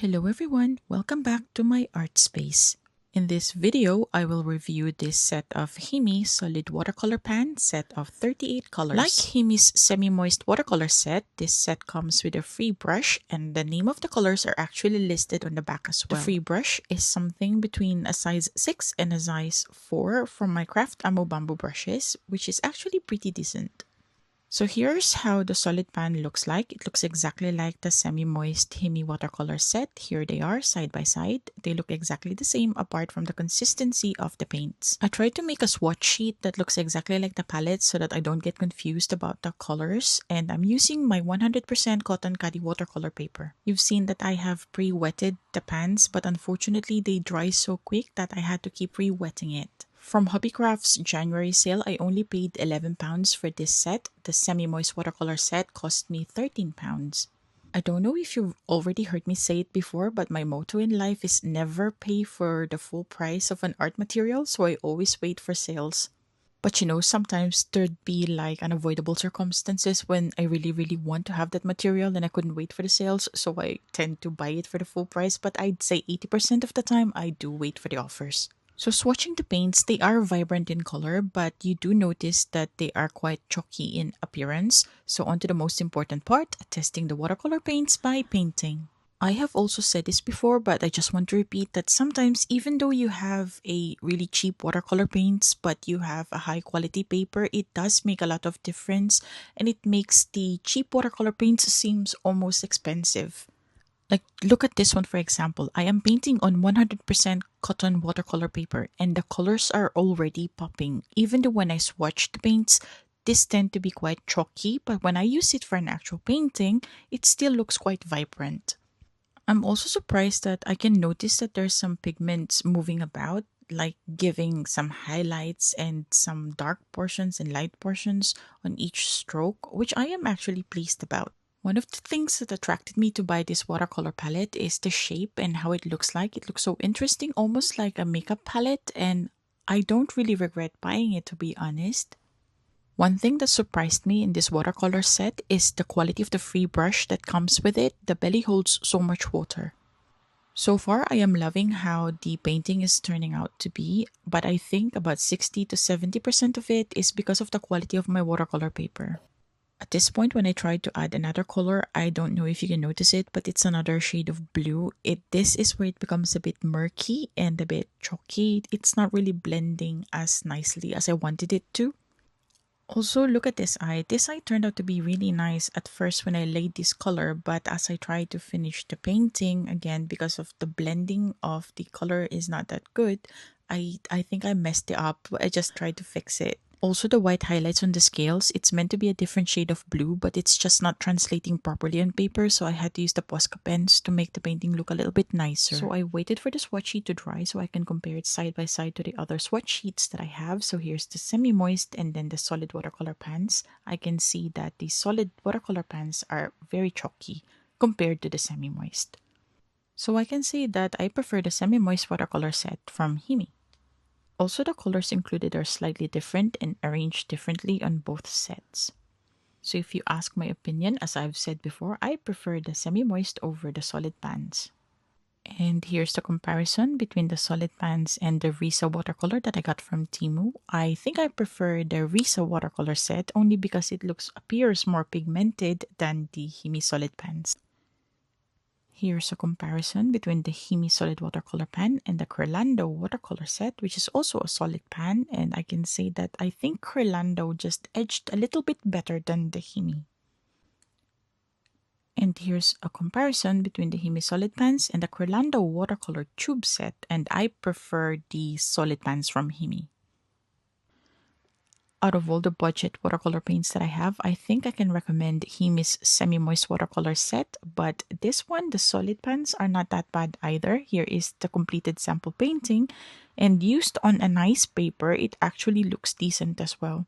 Hello everyone, welcome back to my art space. In this video, I will review this set of Himi solid watercolor pan set of 38 colors. Like Himi's semi-moist watercolor set, this set comes with a free brush and the name of the colors are actually listed on the back as well. The free brush is something between a size 6 and a size 4 from my Craft Ammo bamboo brushes, which is actually pretty decent. So here's how the solid pan looks like. It looks exactly like the semi-moist Himi watercolor set. Here they are side by side. They look exactly the same apart from the consistency of the paints. I tried to make a swatch sheet that looks exactly like the palette so that I don't get confused about the colors, and I'm using my 100% cotton candy watercolor paper. You've seen that I have pre-wetted the pans, but unfortunately they dry so quick that I had to keep re-wetting it. From Hobbycraft's January sale, I only paid £11 for this set. The semi-moist watercolor set cost me £13. I don't know if you've already heard me say it before, but my motto in life is never pay for the full price of an art material, so I always wait for sales. But sometimes there'd be like unavoidable circumstances when I really want to have that material and I couldn't wait for the sales, so I tend to buy it for the full price, but I'd say 80% of the time I do wait for the offers. So swatching the paints, they are vibrant in color, but you do notice that they are quite chalky in appearance. So on to the most important part, testing the watercolor paints by painting. I have also said this before, but I just want to repeat that sometimes even though you have a really cheap watercolor paints, but you have a high quality paper, it does make a lot of difference and it makes the cheap watercolor paints seems almost expensive. Like, look at this one for example. I am painting on 100% cotton watercolor paper and the colors are already popping. Even though when I swatch the paints, this tend to be quite chalky, but when I use it for an actual painting, it still looks quite vibrant. I'm also surprised that I can notice that there's some pigments moving about, like giving some highlights and some dark portions and light portions on each stroke, which I am actually pleased about. One of the things that attracted me to buy this watercolor palette is the shape and how it looks like. It looks so interesting, almost like a makeup palette, and I don't really regret buying it, to be honest. One thing that surprised me in this watercolor set is the quality of the free brush that comes with it. The belly holds so much water. So far, I am loving how the painting is turning out to be, but I think about 60 to 70% of it is because of the quality of my watercolor paper. At this point, when I tried to add another color, I don't know if you can notice it, but it's another shade of blue. This is where it becomes a bit murky and a bit chalky. It's not really blending as nicely as I wanted it to. Also, look at this eye. This eye turned out to be really nice at first when I laid this color, but as I tried to finish the painting, again, because of the blending of the color is not that good, I think I messed it up. I just tried to fix it. Also, the white highlights on the scales, it's meant to be a different shade of blue, but it's just not translating properly on paper, so I had to use the Posca pens to make the painting look a little bit nicer. So I waited for the swatch sheet to dry so I can compare it side by side to the other swatch sheets that I have. So here's the semi-moist and then the solid watercolor pans. I can see that the solid watercolor pans are very chalky compared to the semi-moist. So I can say that I prefer the semi-moist watercolor set from Himi. Also, the colors included are slightly different and arranged differently on both sets. So if you ask my opinion, as I've said before, I prefer the semi-moist over the solid pans. And here's the comparison between the solid pans and the Risa watercolor that I got from Temu. I think I prefer the Risa watercolor set only because it appears more pigmented than the Himi solid pans. Here's a comparison between the Himi solid watercolor pan and the Curlando watercolor set, which is also a solid pan, and I can say that I think Curlando just edged a little bit better than the Himi. And here's a comparison between the Himi solid pans and the Curlando watercolor tube set, and I prefer the solid pans from Himi. Out of all the budget watercolor paints that I have, I think I can recommend Himi's semi-moist watercolor set, but this one, the solid pans, are not that bad either. Here is the completed sample painting, and used on a nice paper, it actually looks decent as well.